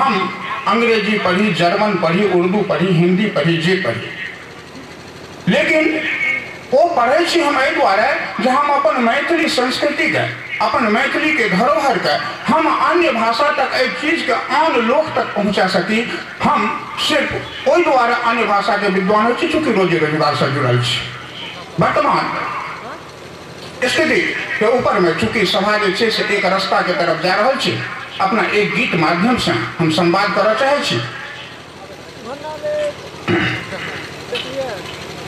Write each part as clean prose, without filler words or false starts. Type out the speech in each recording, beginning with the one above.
हम अंग्रेजी पढ़ी, जर्मन पढ़ी, उर्दू पढ़ी, हिंदी पढ़ी, जे पढ़ी, लेकिन वो पढ़े छी हम एहि दुआरे जे हम अपन मैथिली संस्कृति के, अपन मैथिली के धरोहर के हम अन्य भाषा तक, एहि चीज के आन लोक तक पहुंचा सकी। हम सिर्फ ओहि दुआरे अन्य भाषा के विद्वान हो चूंकि रोजी रोजगार से जुड़ल छी। वर्तमान स्थिति के ऊपर में चूंकि सभा जे से एक रास्ता के तरफ जा रहा छी, अपना एक गीत माध्यम से हम संवाद करना चाहे छी।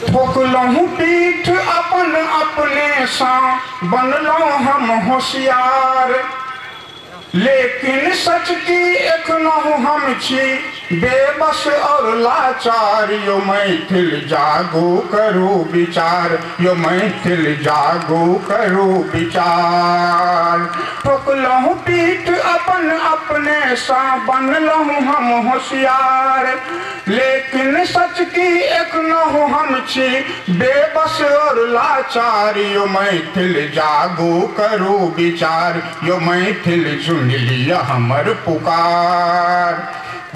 ठोकलहु पीठ अपन अपने सा, बनलहु हम होशियार, लेकिन सच की एखनहु हम छी बेबस और लाचार। यो मैथिल जागो करो विचार, यो मैथिल जागो करो विचार। ठोकलहु पीठ अपन अपने सा, बनलहु हम होशियार, लेकिन सच की एखनहु हम छी बेबस और लाचार। यो मैथिल जागो करो विचार, यो मैथिल सुन लिया हमर पुकार।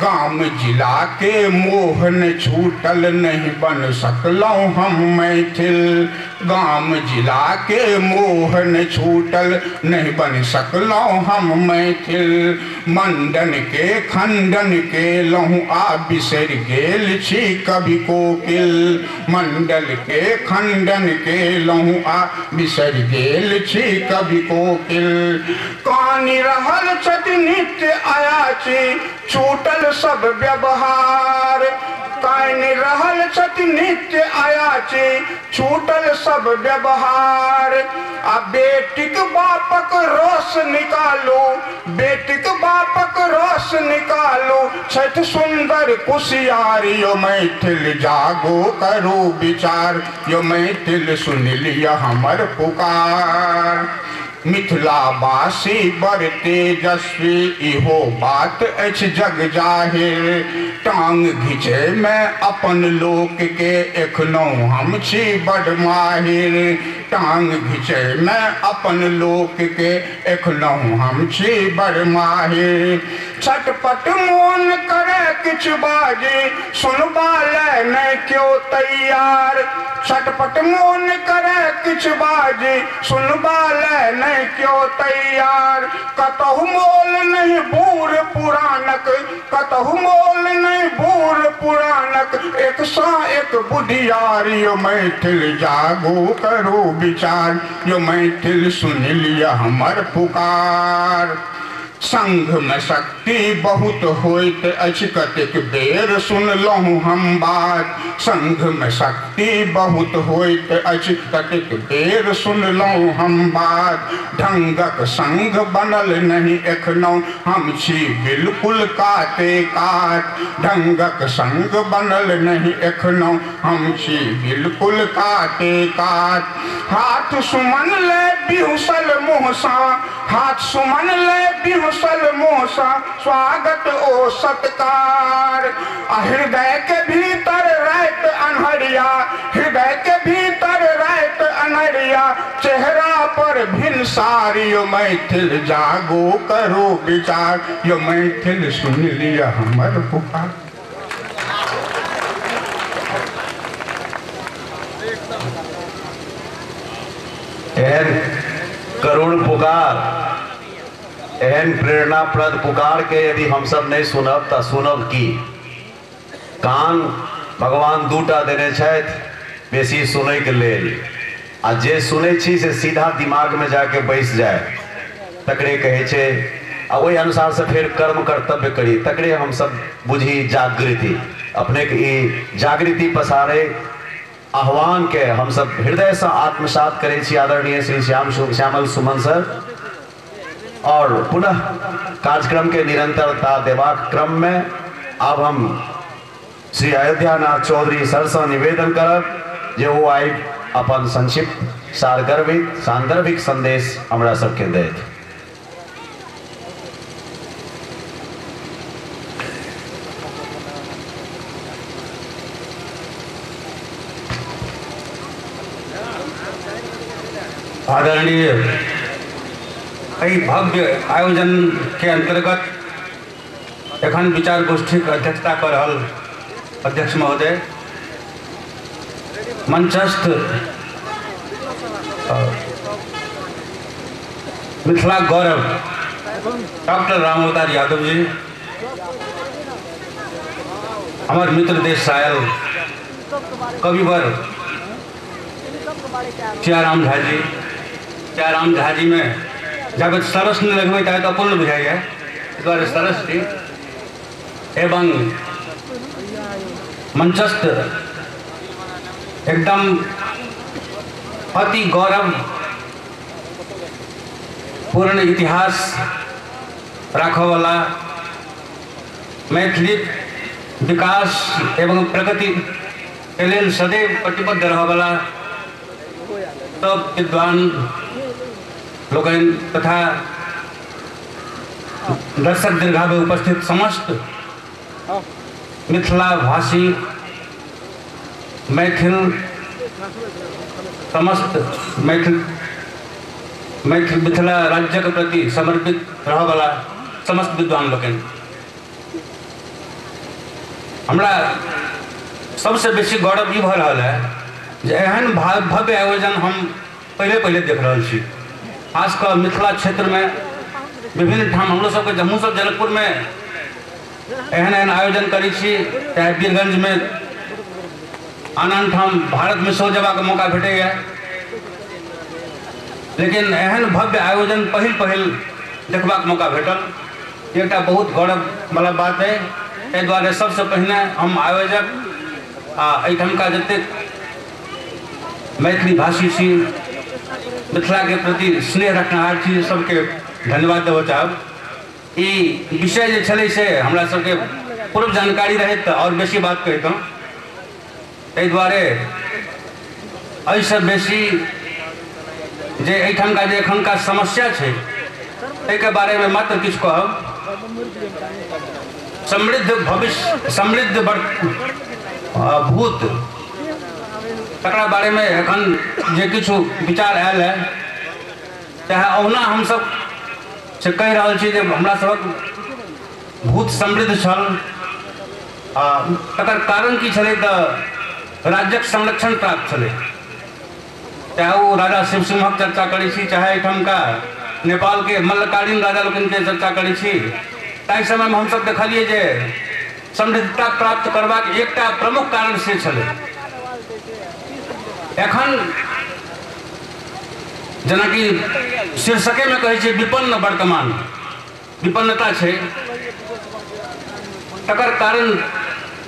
गाम जिला के मोहन छूटल, नहीं बन सकलौं हम मैथिल। गाम जिला के मोहन छूटल, नहीं बन सकलौं हम मैथिल। मंडन के खंडन के लहु आ बिसर गेल छी कवि कोकिल। मंडल के खंडन के लहु आ बिसर गेल छी कवि कोकिल। कानि रहल छथि नित्य अयाची, छूटल सब व्यवहार। कानि रहल छथि नित्य अयाची, छूटल सब व्यवहार। आ बेटिक बापक रोष निकालो, बेटिक बापक रोष निकालो, छठ सुंदर कुशियार। यो मैथिल जागो करो विचार, यो मैथिल सुन लिया हमर पुकार। मिथिलावासी बड़ तेजस्वी, इहो बात अछि जग जाहिर। टांग घिचे में अपन लोक के, एखनो हम छी बड़ माहिर। टांग घिचे में अपन लोक के, एखनो हम छी बड़ माहिर। छटपट मोन करे किछु बाजी, सुनबा ले नहीं क्यों तैयार। छटपट मोन करे किछु बाजी, सुनबा ले नहीं क्यों तैयार। कतहु मोल नहीं बूढ़ पुरानक, कतहु मोल नहीं बूढ़ पुरानक, एक सा एक बुधियार। यो मैथिल जागो करो विचार, यो मैथिल सुन लिया हमर पुकार। संघ में शक्ति बहुत होइत अछि, कतेक बेर सुनलहुँ हम बात। संघ में शक्ति बहुत होइत अछि, कतेक बेर सुनलहुँ हम बात। ढंगक संघ बनल नहीं एखनो, हम छी बिल्कुल काते काट। ढंगक संघ बनल नहीं एखनो, हम छी बिल्कुल काते काट। हाथ सुमन ले बिहुसल मुहसा, हाथ सुमन ले बिहुसल मुहसा, स्वागत ओ सत्कार। हृदय के भीतर रात अनहरिया, हृदय के भीतर रात अनहरिया, चेहरा पर भिनसार। यो मैथिल जागो करो विचार, यो मैथिल सुन लिया हमर पुकार। करुण पुकार, एहन प्रेरणाप्रद पुकार के यदि हम सब नहीं सुनब तो सुनब की। कान भगवान दूटा देने छथि बेसी सुनै के लेल, आ जे सुनै छी से सीधा दिमाग में जाके बैस जाए, तकरे कहे छे। आ वही अनुसार से फिर कर्म कर्तव्य करी, तकरे हम सब बुझी जागृति। अपने के जागृति पसारे आह्वान के हम सब हृदय से आत्मसात करे छी आदरणीय श्री श्यामल सुमन सर। और पुनः कार्यक्रम के निरंतरता देवाक क्रम में अब हम श्री अयोध्यानाथ चौधरी सर से निवेदन करब जे वो आई अपन संक्षिप्त सारगर्भित सांदर्भिक संदेश हमरा सबके देत। आदरणीय भव्य आयोजन के अंतर्गत एखन विचार गोष्ठी के अध्यक्षता कर रहल अध्यक्ष महोदय, मंचस्थ मिथिला गौरव डॉक्टर राम अवतार यादव जी, हमारे मित्र देश सायल कविवर सियाराम झा जी, सियाराम झा जी में जब सरस नहीं लगवे चाहे तो अपूर्ण बुझाइए, इस बार सरस जी एवं मंचस्थ एकदम अति गौरव पूर्ण इतिहास रखा वाला मैथिली विकास एवं प्रगति के लिए सदैव प्रतिबद्ध रहा वाला सब विद्वान लोग तथा दर्शक दीर्घा में उपस्थित समस्त मिथिला भाषी मैथिल समस्त मैथिल मिथिला राज्य के प्रति समर्पित रह वाला समस्त विद्वान लोग हमरा सबसे बेसी गौरव ये भ रहा है जे एहन भव्य आयोजन हम पहले देख रहा छी। खासकर मिथिला क्षेत्र में विभिन्न ठाम हम सब जम्मू सब जनकपुर में एहन आयोजन करी छी, चाहे वीरगंज में आनंद ठाम भारत में सो जबाक मौका भेटैया, लेकिन एहन भव्य आयोजन पहिल देखबाक मौका भेटल एक बहुत गौरव वाला बात है। एहि दुआरे सबसे पहले हम आयोजक एहिठामका जतेक मैथिली भाषी छी, मिथिला के प्रति स्नेह रखनहार छी, सबके धन्यवाद देव चाहब। ई विषय जे छलै से हमरा सबके पूर्व जानकारी रहे तो और बेसी बात कहितौं, एहि दुआरे एहिसँ बेसी जे एहिठामका जे एखनका समस्या छै ताहिके बारे में मात्र किछु कहब। समृद्ध भविष्य समृद्ध भूत तकरा बारे में एखन जे किछु विचार आयल है, चाहे ओना हम सब से कहि रहल छी जे हमरा सबक भूत समृद्ध छल, तकर कारण की छलै तऽ राज्यक संरक्षण प्राप्त छलै। चाहे वो राजा शिव सिंहक चर्चा करी छी, चाहे एहिठामका नेपाल के मल्लकालीन राजा लोकनि के चर्चा करी छी, ताहि समय में हम सब देखलिए जे समृद्धता प्राप्त करबाक एकटा प्रमुख कारण से छलै। एखन जेनाकि शीर्षके में कहै छै विपन्न वर्तमान, विपन्नता छै, तकर कारण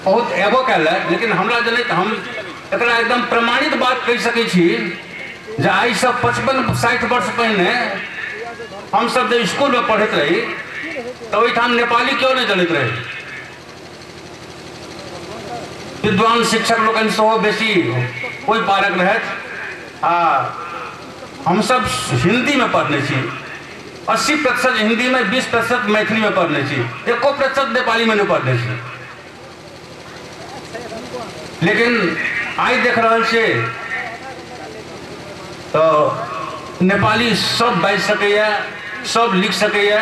बहुत एबो कैल है, लेकिन हमरा जनैत हम एकरा एकदम प्रमाणित बात कहि सकै छी जे आई से 55-60 वर्ष पहले हम सब जब स्कूल में पढ़ैत रही तो ओहिठाम नेपाली क्यों नहीं चलैत रहे। विद्वान शिक्षक लोकनि सेहो बेसी ओहि पारक रहथि, हम सब हिंदी में पढ़ने छी, 80% हिंदी में, 20% मैथिली में पढ़ने छी, 1% नेपाली में नहीं पढ़ने छी। लेकिन आई देख रहा छे तो नेपाली सब बाजि सकैया, सब लिख सकैया।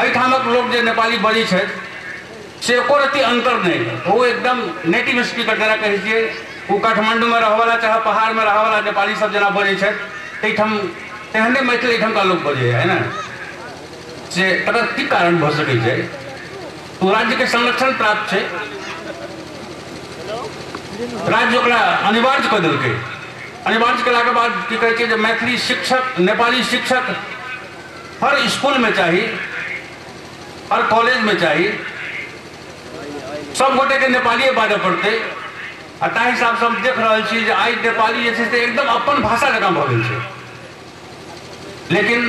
एहिठामक लोग जे नेपाली बजै छथि से एको रत्ती अंतर नहीं, वो एकदम नेटिव स्पीकर जरा कहै छियै, वो काठमांडू में रहवाला चाहे पहाड़ में रहवाला नेपाली सब जना बजै छथि एहिठाम तेहने मैथिली एहिठामका लोग बजै है ना। से तकर की कारण भऽ सकै छै? तो राज्य के संरक्षण प्राप्त छै, राज्य ओकरा अनिवार्य कऽ देलकै। अनिवार्य केला के बाद की कहै छै जे मैथिली शिक्षक, नेपाली शिक्षक हर स्कूल में चाहिए, हर कॉलेज में चाहिए, सब गोटे के नेपाली बाजऽ पड़तै। आ ताहि हिसाब से हम देख रहा छी जे आई नेपाली जे छै से एकदम अपन भाषा जकाँ भऽ गेल छै। लेकिन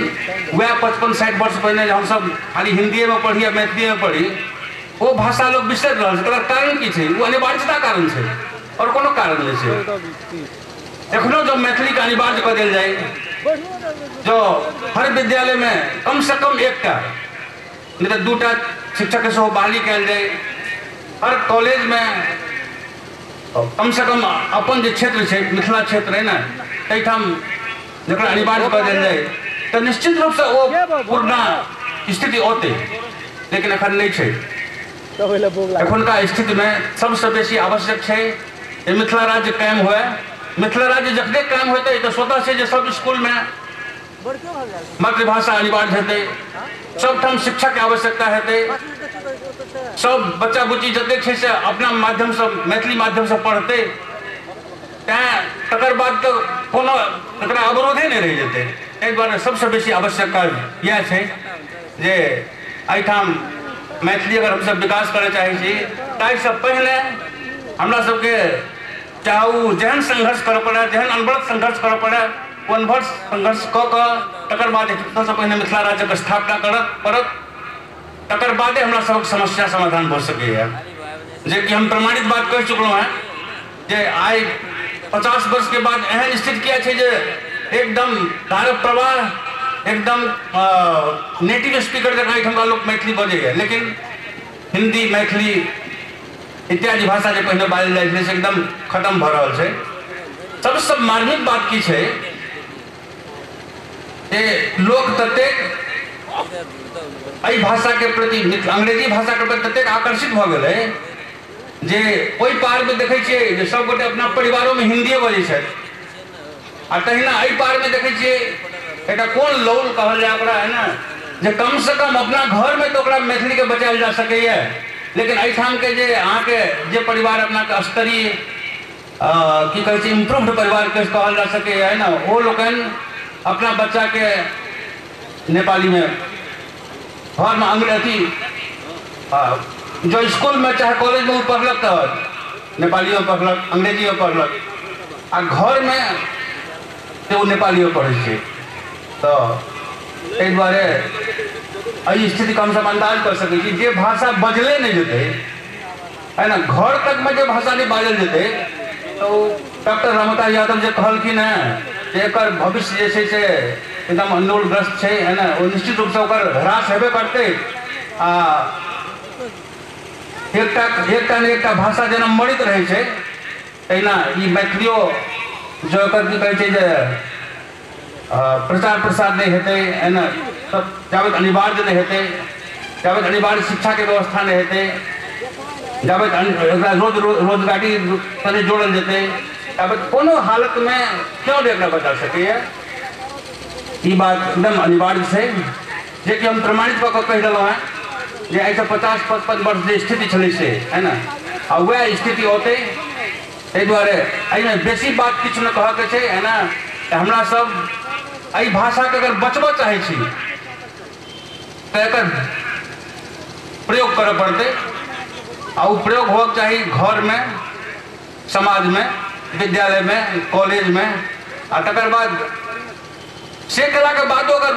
वह 55-60 वर्ष पहले हम सब खाली हिंदी में पढ़ी या मैथिली में पढ़ी, वो भाषा लोग बिसरि रहल छै। तकर कारण की छै? वो अनिवार्यता कारण छै और कोनो कारण नहीं छै। एखनो जो मैथिली का अनिवार्य कऽ देल जाए, जो हर विद्यालय में कम से कम एकटा नहीं तो दूटा शिक्षक के सेहो बहाली कयल जाए, हर कॉलेज में कम से कम अपन जो क्षेत्र है मिथिला क्षेत्र है ना, तहिठाम जकरा अनिवार्य कऽ देल जाए तो निश्चित रूप से वो पूर्ण स्थिति होते। लेकिन अखन नहीं छै। एखुनका स्थिति में सबसे बेसी आवश्यक है जे मिथिला राज्य कायम हुए। मिथिला राज्य जखने कायम होते तो स्वतः से जे सब स्कूल में मातृभाषा अनिवार्य हेतै, सब ठाम शिक्षा के आवश्यकता हेतै, सब बच्चा बुच्ची जते छै से अपना माध्यम से मैथिली माध्यम से पढ़ते, तकर बाद तो कोनो एकरा अवरोधे नहीं रह जेतै। एहि दुआरे सबसे बेसी आवश्यक काज यह छै जे एहिठाम मैथिली अगर हम सब विकास करे चाहे छी ताहिसँ पहले हमरा सबके चाहे जेहन संघर्ष करऽ पड़े, जेहन अनवरत संघर्ष करऽ पड़े, अनवरत संघर्ष कऽ तकर बाद सबसँ पहिने मिथिला राज्यके स्थापना करऽ पड़त। तकर बादे हमरा सबके समस्या समाधान भऽ सकैए। जे कि हम प्रमाणित बात कहि चुकलहुँ हैं जे आइ 50 वर्ष के बाद एहन स्थिति किया छै जे एकदम धारक प्रवाह एकदम नेटिव स्पीकर जकाँ एहिठामका लोक मैथिली बजैए, लेकिन हिंदी मैथिली इत्यादि भाषा जे पहिने बाजल जाइ छै से एकदम खत्म भऽ रहल छै। सबसँ मार्मिक बात की छै जे लोक ततेक एहि भाषा के प्रति अंग्रेजी भाषा के प्रति ततेक आकर्षित भऽ गेलै जे ओहि पार में देखै छियै जे सब गोटे अपना परिवारों में हिंदिये बजै छथि, आ तहिना एहि पार में देखै छियै एकटा कोन लौल कहल जाय ओकरा, है ना, जे कम से कम अपना घर में तो ओकरा मैथिली के बचायल जा सकैए, लेकिन एहिठाम के जे अहाँके जे परिवार अपना स्तरीय की कहै छै इम्प्रूव्ड परिवार के कहल जा सकैए, है ना, वो लोकनि अपना बच्चा के नेपाली में घर में अंग्रेजी जो स्कूल में चाहे कॉलेज में पढ़लक तो नेपाली में पढ़लक, अंग्रेजी में पढ़लक, आ घर में वो नेपाली में पढ़े छै। तो एहि दुआरे एहि स्थिति कम से कम अंदाज कर सकै छी जे भाषा बजले नहीं जेतै, है ना, घर तक में जो भाषा नहीं बाजल जेतै तो डॉक्टर रमता यादव जे कहलखिन हैं जे एकर भविष्य जे छै से एकदम अन्योलग्रस्त छै, है ना, वो निश्चित रूप से ओकर ह्रास हेबे करतै। एकटा ने एकटा भाषा जेना मरित रहे छै तहिना ई मैथिलियो जो एकर की कहै छै जे प्रचार प्रसार नहीं हेतै, है ना, तब जाबत अनिवार्य नहीं हेतै, जाबत अनिवार्य शिक्षा के व्यवस्था नहीं हेतै, जाबत रोजगारी से जोड़ल जेतै, ताबत कोनो हालत में क्यों एकरा बचा सकैए। ई बात एकदम अनिवार्य छै जे कि हम प्रमाणित कऽ कऽ कहि देलहुँ हैं जे एहिसँ 50-55 वर्ष जे स्थिति छलै से, है ना, आ वह स्थिति होतै। एहि दुआरे एहिमे बेसी बात किछु नहि कहऽके छै, है ना, हमरा सब एहि भाषा के अगर बचबऽ चाहे छी तो एकर प्रयोग करऽ पड़तै, आ वो प्रयोग होक चाहिए घर में, समाज में, विद्यालय में, कॉलेज में, आ तकर बाद से कला के बादो अगर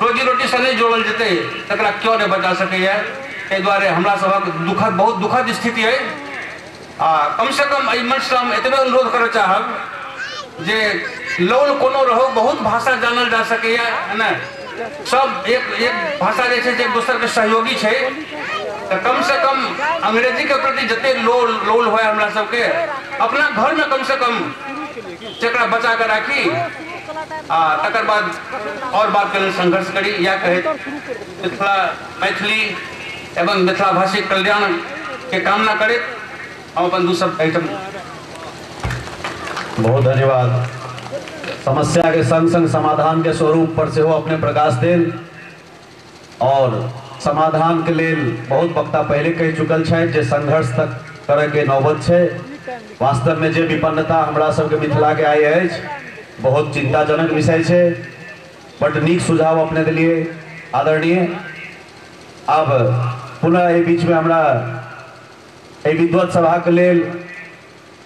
रोजी रोटी से नहीं जोड़ल जेतै तकरा क्यों नहीं बचा सकैए। एहि दुआरे हमरा सबक बहुत दुखद स्थिति है। कम से कम एहि मंच से हम एतबे अनुरोध करऽ चाहब जे लोन कोनो रहो, बहुत भाषा जानल जा सकैए, है ना, सब एक भाषा जे छै से एक दोसर के सहयोगी छै, तो कम से कम अंग्रेजी के प्रति जते लोल होय हमरा सबके अपना घर में कम से कम जकरा बचा के राखी, तकर बाद और बात के लिए संघर्ष करी, या कहे मिथिला मैथिली एवं मिथिला भाषी कल्याण के कामना करे। हम अपन दूसरा आइटम बहुत धन्यवाद। समस्या के संग संग समाधान के स्वरूप पर से वो अपने प्रकाश देल, और समाधान के लिए बहुत वक्ता पहले कह चुकल है जे संघर्ष तक करे के नौबत है। वास्तव में जे विपन्नता हमरा सबके मिथिला के आई है बहुत चिंताजनक विषय है। बट नीक सुझाव अपने दिलिए आदरणीय। अब पुनः एहि बीच में हमरा विद्वत सभा के लेल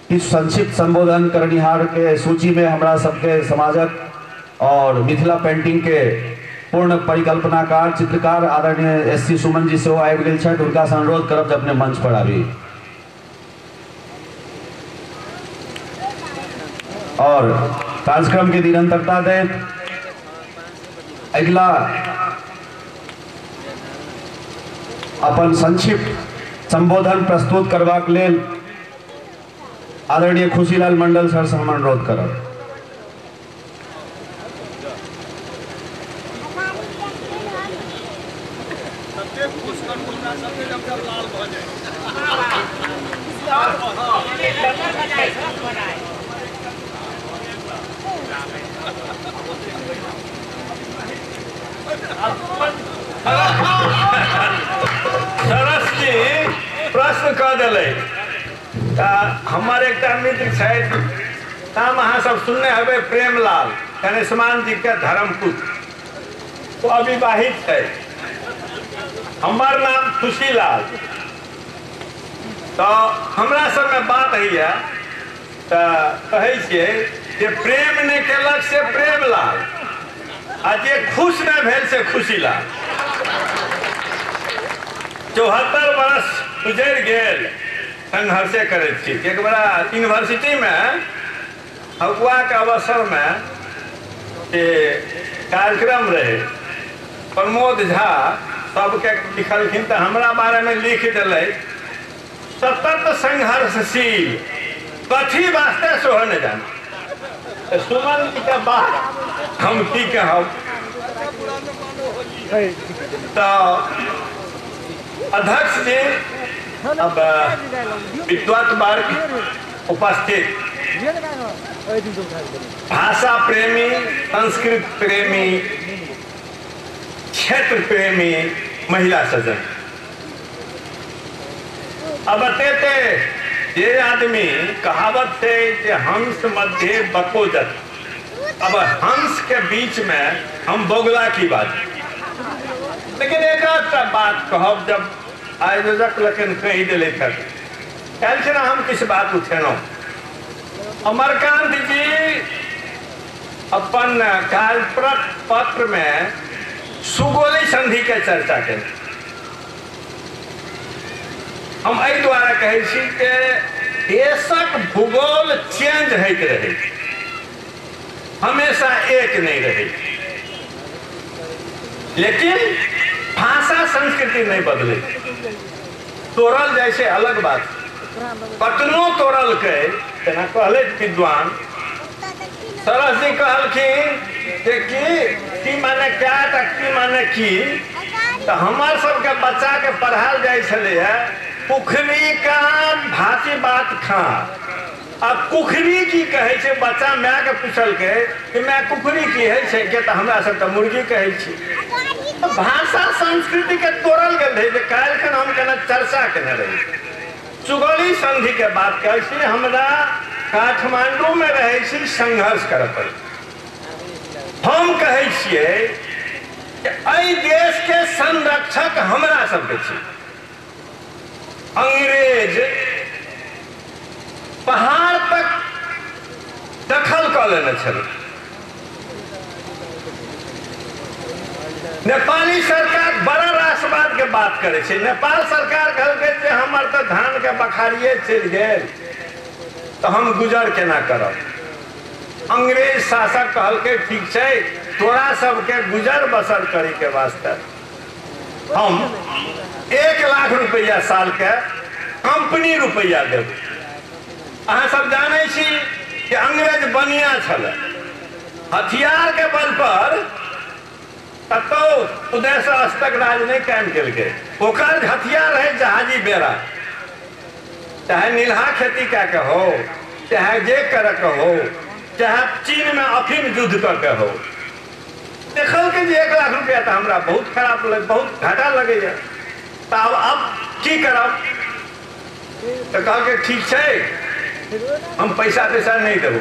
किछु संक्षिप्त संबोधन करनिहार के सूची में हमरा सबके समाजक और मिथिला पेंटिंग के पूर्ण परिकल्पनाकार चित्रकार आदरणीय एस.सी. सुमन जी से आबि गेल छथि। हुनका से अनुरोध करब जे अपने मंच पर आबी और कार्यक्रम की निरंतरता देत अगला अपन संक्षिप्त संबोधन प्रस्तुत करबाक लेल आदरणीय खुशीलाल मंडल सर से हम अनुरोध करब। सरस जी प्रश्न कह दिले हमारे एक मित्र नाम अहाँ सब सुनने हवे प्रेमलाल कनिष्मान जी के धर्मपुत्र तो अविवाहित है। हमार नाम खुशीलाल। तो हमरा सब में बात है तो कहे जे प्रेम ने केलक से प्रेमलाल आ जे खुश न भेल से खुशीलाल। 74 वर्ष गुजर गेल संघर्षे करे छी। एक बड़ा यूनिवर्सिटी में अगुआ के अवसर में कार्यक्रम रहे प्रमोद झा सबके लिखलखिन तो हमरा बारे में लिख दिले सतत संघर्षशील कथी वास्ते सोह न जाना। सुमन जी के बात हम की कहब तो अध्यक्ष जी अब विद्वत वर्ग उपस्थित भाषा प्रेमी संस्कृत प्रेमी क्षेत्र प्रेमी महिला सज्जन अब कहते ये आदमी कहावत थे कि हंस मध्य बकोजत। अब हंस के बीच में हम बोगला की बात लेकिन एक बात कहब जब आयोजक लेकिन कही दिले थे कल से ना हम किस बात उठेनो अमरकांत जी अपन कालप्रक पत्र में सुगोली संधि के चर्चा के हम एहि द्वारा कहे छी कि देशक भूगोल चेंज होइत रहे हमेशा एक नहीं रहे लेकिन भाषा संस्कृति नहीं बदले। तोड़ल जैसे अलग बात कतनो तोड़ल के कहले विद्वान सरस जी कहलखिन की माने क्या की माने की तो हमार सबके बच्चा के पढ़ाल जाए छले है कुखरी का भाषी बात खा अब कुखरी की कहे छे बच्चा माय के पूछल के कि मैं कुखरी की है छे के तो हमरा सब तो मुर्गी कहे छी। तो भाषा संस्कृति के तोड़ल गेल रहे जे काल के हम केना चर्चा केने रही सुगोली संधि के बात कहे छी। हमरा काठमांडू में रहे छी संघर्ष करे पड़े। हम कहे छिए कि एहि देश के संरक्षक हमरा सब के छी। अंग्रेज पहाड़ तक दखल कर लेने छल। नेपाली सरकार बड़ा राष्ट्रवाद के बात करे छे। नेपाल सरकार कहलकै जे हमर तो धान के बखारिए चल गेल तो हम गुजर केना करब। अंग्रेज शासक कहलकै ठीक छे तोरा सबके गुजर बसर करे के वास्ते हम 1 लाख रुपया साल के कंपनी रुपया देब। अहाँ सब जाने छी कि अंग्रेज बनिया छले हथियार के बल पर कतो उदय से अस्तक राज नहीं कायम केलकै। ओकर हथियार रहे जहाजी बेड़ा चाहे नीलहा खेती क्या के हो चाहे जे करे के हो चाहे चीन में अफीम युद्ध करके हो। देखल के 1 लाख रुपया तो हमरा बहुत खराब लगे बहुत घाटा लगे तो अब की करब तो कह के ठीक है हम पैसा नहीं देबो।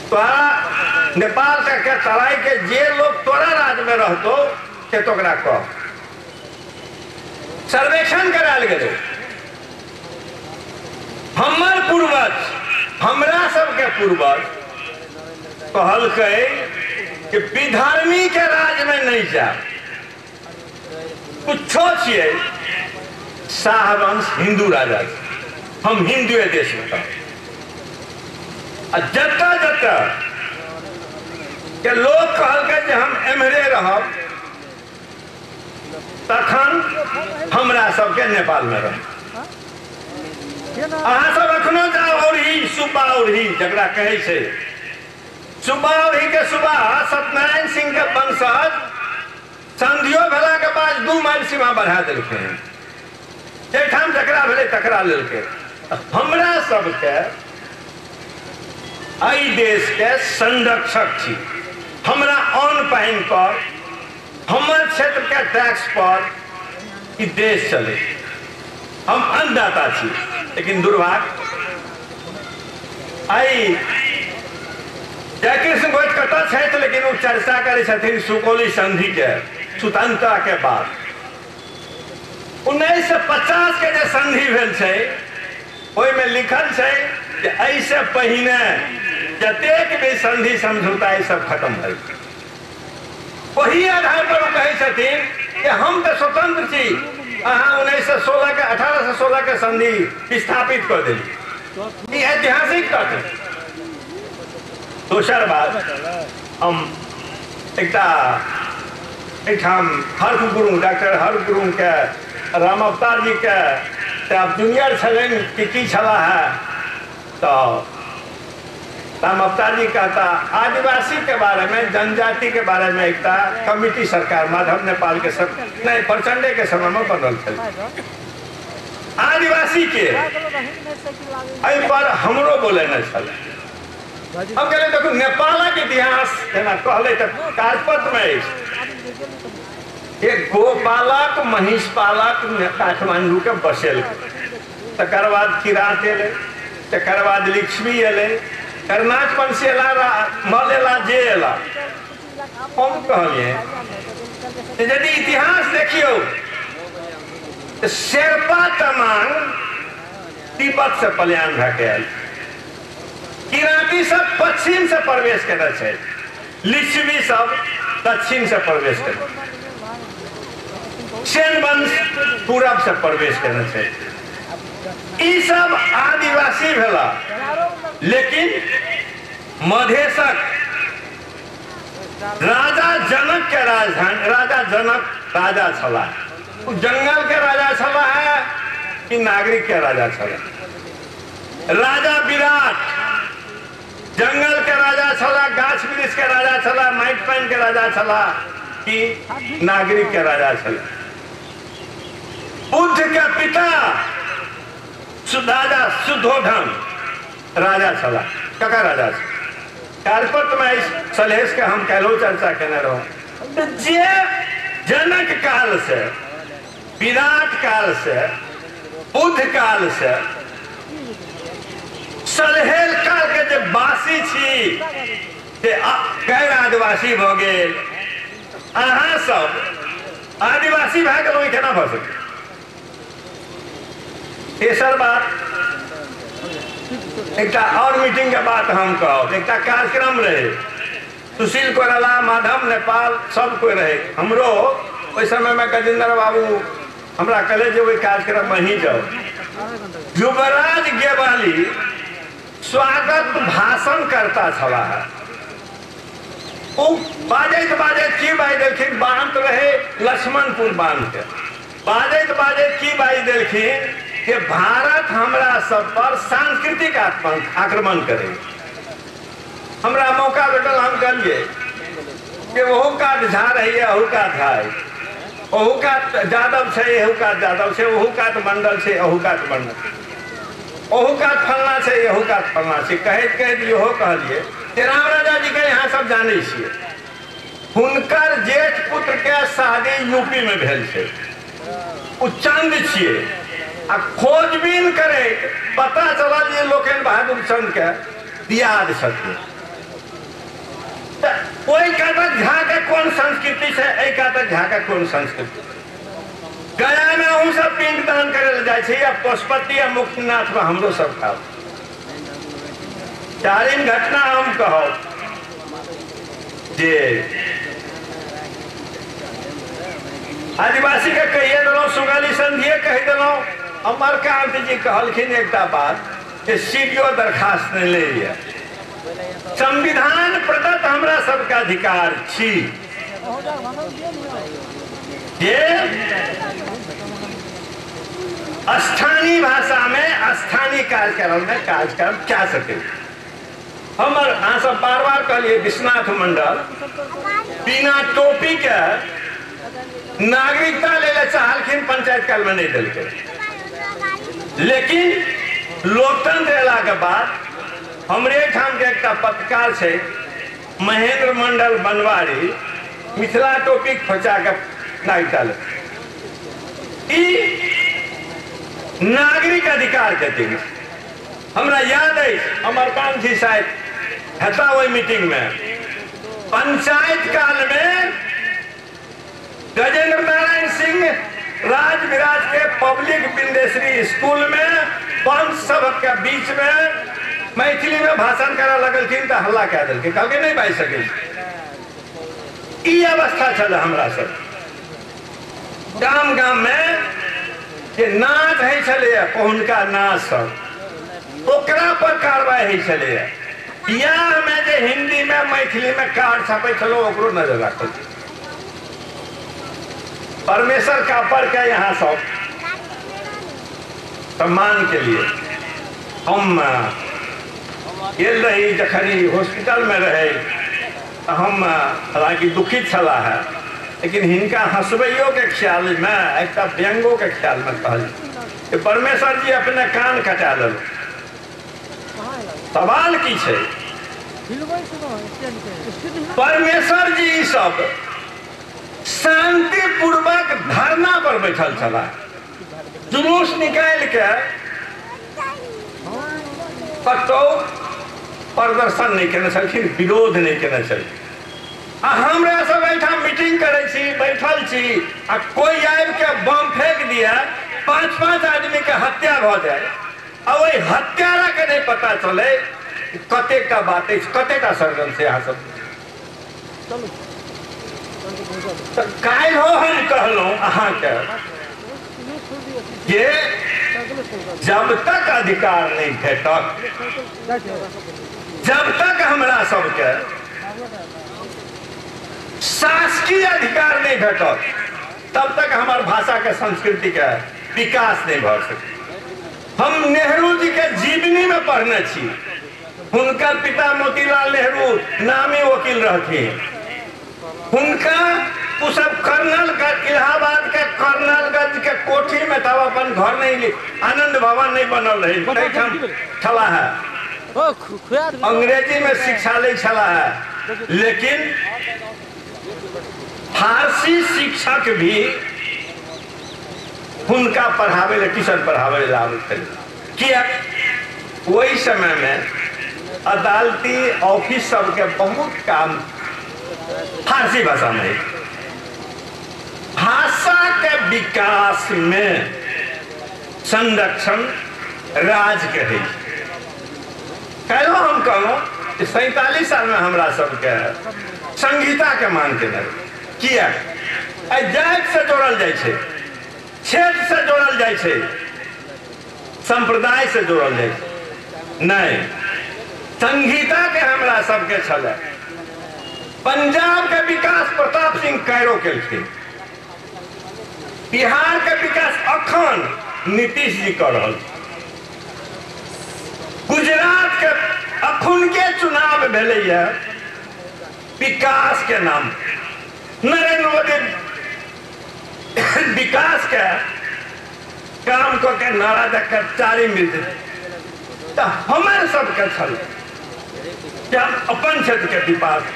तोरा नेपाल के तराई के जे लोग तोरा राज्य में रहतो के तोकरा कह सर्वेक्षण कराल गेलो। हमर पूर्वज हमरा सबके पूर्वज कहलकै कि विधर्मी के राज में नहीं जा कुछो छिए शाहवंश हिंदू राजा हम हिंदुए देश में जता जता के लोग कहलकै जे हम एम्हरे रहब तखन हमरा सबके नेपाल में रह। अहाँ सब अखनो जाओ औरही सुब्बा औरही जकरा कहे छे सुब्बा औरही के सुब्बा सत्यनारायण सिंह के वंशज संधियो भेला के बाद 2 माइल सीमा बढ़ा दिलके हैं, जेठाम जकरा भेले तकरा लेलके। हमरा सबके एहि देश के संरक्षक छी। हमरा अन्न पानि पर, हमर क्षेत्र के टैक्स पर ई देश चले। हम अन्नदाता छी, लेकिन दुर्भाग्य आई जयकृष्ण गोट कतऽ छथि, लेकिन वो चर्चा करै छथिन सुगौली संधि के स्वतंत्रता के बाद 1950 के जे संधि भेल छै, ओहिमे लिखल छै जे एहिसँ पहिने जतेक भी संधि समझौता ई सब खत्म भेल। वही आधार पर वो कहै छथिन कि हम तो स्वतंत्र छी, अहाँ 1916 के 1816 के संधि विस्थापित कर देली। ऐतिहासिक तथ्य। दोसर बात, हम एकठाम हर्ष गुरुंग, डॉक्टर हर्ष गुरुंग के राम अवतार जी के आब जूनियर छलन की छला है, तो राम अवतार जी कहता आदिवासी के बारे में, जनजाति के बारे में एक कमिटी सरकार माधव नेपाल के सब नहीं प्रचंडे के समय में बनल छल। आदिवासी के एहि पर हमरो बोले न छल। हम कहले देखो नेपाल के इतिहास जेना कहले त कागपत्र में एक गोपालक महिष पालक काठमांडू के बसेल, तकर बाद किरात एले, तकर बाद लिच्छवी एले, कर्नाट वंशी एला, मल एला, जे एला। हम कहलिए यदि इतिहास देखियो तो शेरपा तमांग तिब्बत से पलायन भए के आयल, किराती सब पश्चिम से प्रवेश केने छै, लिच्छवी सब दक्षिण से प्रवेश केने, सेन वंश पूरब से प्रवेश केने छै। ई सब आदिवासी भेला, लेकिन मधेशक राजा जनक के राजधानी, राजा जनक राजा छला, जंगल के राजा छला है कि नागरिक के राजा छला? राजा विराट जंगल के राजा छला, गाछ वृक्ष के राजा छला, माटि पानि के राजा छला कि नागरिक के राजा छला? बुद्ध के पिता राजा शुद्धोधन राजा छला, कका राजा छला? कारपत्र में सलहेश के हम कहलो चर्चा केने रहो। जे जनक काल से, विराट काल से, बुद्ध काल से, सलहेल काल के जे वासी छी से गैर आदिवासी भ गेल। अहाँ सब आदिवासी भए गेलहुँ, केना भऽ सकै? तेसर बात, एक और मीटिंग के बात हम कहब, एक कार्यक्रम रहे, सुशील कोइराला, माधव नेपाल सब कोई रहे। हमरो ओहि समय में गजेंद्र बाबू हमरा कहले जे ओहि कार्यक्रम में ही जाओ। युवराज गेवाली स्वागत भाषण करता छला है, ओ बाजैत बाजैत की बाजि देलखिन, बांध रहे लक्ष्मणपुर बांध के, बाजैत बाजैत की बाजि देलखिन कि भारत हमरा सब पर सांस्कृतिक आक्रमण करे। हमरा मौका भेटल, हम कहलिए कि ओहू कात झा रहिए, अहू कात है, ओहू कात यादव छै, एहू कात यादव छै, ओहू कात मंडल छै, अहू कात मंडल, ओहू कात फलना छै, एहू कात फलना छै। कहैत कहैत इहो कहलिए कि राम राजा जी के यहाँ सब जानै छियै, हुनकर जेठ पुत्र के शादी यूपी में भेल छै, ओ चंद छियै। आ खोजबीन करे पता चलल जे लोकेन बहादुर चंद के दियाद छथिन। ओहि कातक झा के कोन संस्कृति छै, एहि कातक झा के कोन संस्कृति? गया में हम सब पिंडदान करे ले जाय छै, या पशुपति या मुक्तिनाथ में हमरो सब खाओ। चारिम घटना हम कहब जे आदिवासी के कहिए देलहुँ, सुगौली संधिए कहि देलहुँ। अमरकांत जी कहलखिन एकटा बात, सीडीओ दरखास्त नहीं ले लिया, संविधान प्रदत्त हमरा सबके अधिकार छी जे स्थानीय भाषा में स्थानीय कार्यक्रम में कार्यक्रम क्या सके। हमर अहाँ सब बार बार कहलिए विश्वनाथ मंडल बिना टोपी के नागरिकता ले चाहलखिन, पंचायत काल में नहीं दिलके। लेकिन लोकतंत्र अयला के बाद हमरे ठाम के एक पत्रकार है महेंद्र मंडल बनवारी, मिथिला टोपी खोचा के नागरिकता ले। नागरिक अधिकार के दिन हमरा याद है अमरकांत जी शायद हेता वही मीटिंग में पंचायत काल में गजेंद्र नारायण सिंह राज विराज के पब्लिक बिंदेश्वरी स्कूल में पंच सभा के बीच में मैथिली में भाषण करे लगलखिन तो हल्ला कह दिल कहलके नहीं बाजि सके। ई अवस्था चल हमरा सब गाम गाम में जे नाच है चले पहुनका नाच सब ओकरा पर कार्रवाई है चले या में जे हिंदी में मैथिली में कार्ड छपे चलो ओकरो नजर रखो। परमेश्वर का पर के यहाँ सब सम्मान के लिए हम गेल रही जखनी हॉस्पिटल में रहे हम हालांकि दुखित छला है, लेकिन हिनका हंसबैयो के ख्याल में एक व्यंगो के ख्याल में कहल परमेश्वर जी अपने कान कटा ले। सवाल की छे परमेश्वर जी सब शांति पूर्वक धरना पर बैठल छला, जुलूस निकाल के कतौ प्रदर्शन नहीं केने छलखिन, विरोध नहीं केने छलखिन। हमरा सब ऐठा मीटिंग करे छी बैठल छी आ कोई आबि के बम फेंक दिया, 5-5 आदमी के हत्या भ जाए आ वही हत्यारा के नहीं पता चले कते का बात है, कते का सर्जन से यहाँ सब तो काल हो हम कहलो अहाँ के ये जब तक अधिकार नहीं भेटत, जब तक हमरा सबके शासकीय अधिकार नहीं भेटत, तब तक हमार भाषा के संस्कृति के विकास नहीं भ सके। हम नेहरू जी के जीवनी में पढ़ने छी, उनका पिता मोतीलाल नेहरू नामी वकील रहथिन, उनका वो सब कर्नल का इलाहाबाद के कर्नलगंज के कोठी में तब अपन घर नहीं आनंद भवन नहीं बनल रही छला है, अंग्रेजी में शिक्षालय छला है, लेकिन फारसी शिक्षक भी उनका पढ़ावे ट्यूशन पढ़ावे किया। वही समय में अदालती ऑफिस सब के बहुत काम फारसी भाषा में। भाषा के विकास में संरक्षण राज के है। कहलो हम कहलो 47 साल में हमरा सबके संहिता के मान के किया जाति से जोड़ल जाए छे, क्षेत्र से जोड़ल जाए छे, संप्रदाय से जोड़ल जाए छे। नहीं, संहिता के हमरा सबके छले। पंजाब के विकास प्रताप सिंह कैरो केलखिन, बिहार के विकास अखन नीतीश जी कर रहल, गुजरात के अखन के चुनाव भेले विकास के नाम, नरेंद्र मोदी विकास के काम को के नारा देकर चारी मिल जाए तो हमारे सबके छल कि हम अपन क्षेत्र के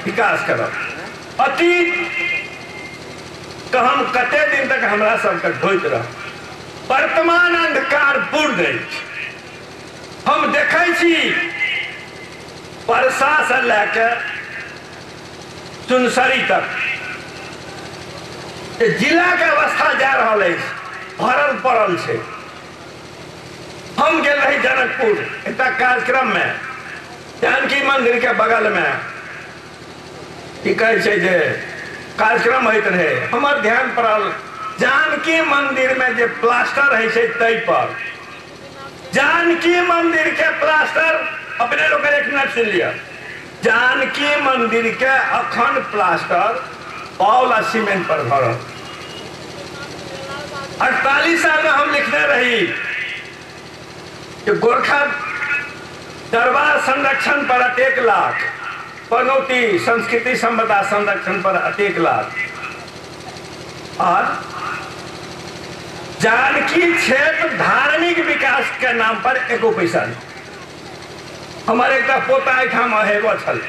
विकास करब। अतीत तो हम कते दिन तक हमरा सबके ढोइत रह, वर्तमान अंधकार बुर गई। हम देखे छी परसा से लेके सुनसरी तक जिला के अवस्था जा रहा है, भरल पड़ल छे। हम गेल रही जनकपुर एक कार्यक्रम में, जानकी मंदिर के बगल में की कहे छे जे कार्यक्रम होइत रहे, हमार ध्यान पड़ल जानकी मंदिर में जे प्लास्टर है छे तै पर। जानकी मंदिर के प्लास्टर अपने लोग एक मिनट सुन लिया, जानकी मंदिर के अखंड प्लास्टर पावला सीमेंट पर भरल। 48 साल में हम लिखने रही कि गोरखा दरबार संरक्षण पर 1 लाख, पनौती संस्कृति संपदा संरक्षण पर 1 लाख, और जानकी क्षेत्र धार्मिक विकास के नाम पर एको पैसा नहीं। हमारे एक पोता एठाम हेबो छल,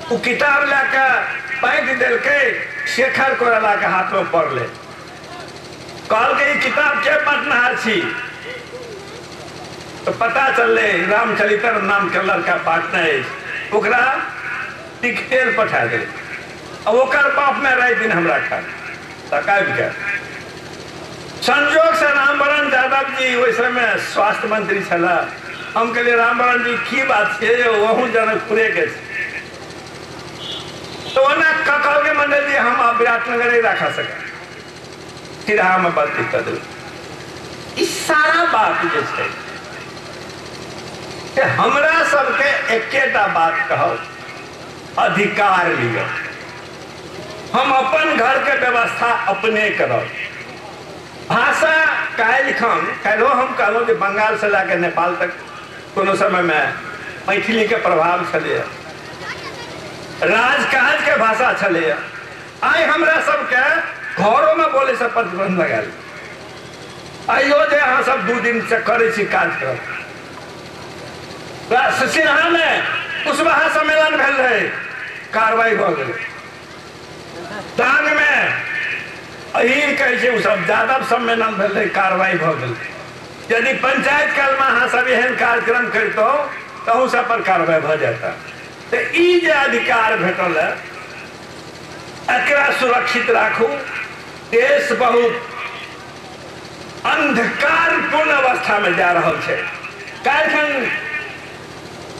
वो किताब लाके पैंट दिल के शेखर कोरला के हाथ में पढ़ ले, कहल के किताब के पढ़ना छी, तो पता चल रामचरित्र नाम के लड़का पाटना है, ओकरा टिकटेल पठा दे। अब ओकर बाप में राय दिन हमरा खा तकाब के संजोग से रामवरण यादव जी वही समय स्वास्थ्य मंत्री छला। हम कहलिए रामवरण जी की बात है, वहू जनकपुरे के तो कहल के मंडल जी हम आप विराटनगर ही रखा सका, फिर हम बात कर दे। इस सारा बात जे छै कि हमरा सबके एकेटा बात कहो, अधिकार लियो, हम अपन घर के व्यवस्था अपने करो। भाषा काल्हो हम कहलो जे बंगाल से लाके नेपाल तक कोनो समय में मैथिली के प्रभाव चले, राजकाज के भाषा चले। आई हमरा सबके घरों में बोले से प्रतिबंध लगा ली। आइयो जे अहाँ सब 2 दिन से करे छी कार्यक्रम, सिन्हा में कुशवाहा सम्मेलन भेल रहे, कार्रवाई भ गेल। टांग में अहीर कहे सब यादव सम्मेलन भेल रहे, कार्रवाई भ गेल। यदि पंचायत काल में अहाँ सब एहन कार्यक्रम करतो तहू सब पर कार्रवाई भ जाता। तो ई जे अधिकार भेटल है, एकरा सुरक्षित राखू। देश बहुत अंधकारपूर्ण अवस्था में जा रहा है। काल्हिखन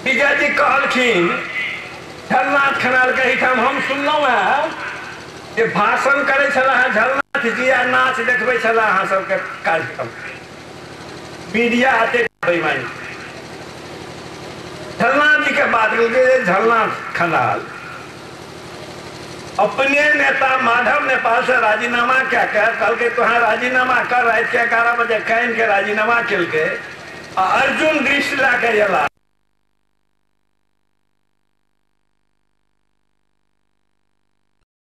विजय जी कहलखिन झलनाथ खनाल के हिठाम हम सुनलहुँ है जे भाषण करे छला झलनाथ जी आ नाच देखबे छला अहाँ सबके कार्यक्रम, मीडिया आते बेईमानी। झलनाथ जी के बात करिए, झलनाथ खनाल अपने नेता माधव नेपाल से राजीनामा क्या कल के तुहां राजीनामा कर रात के 11 बजे कैन के राजीनामा कल के अर्जुन दृष्टि ला के जला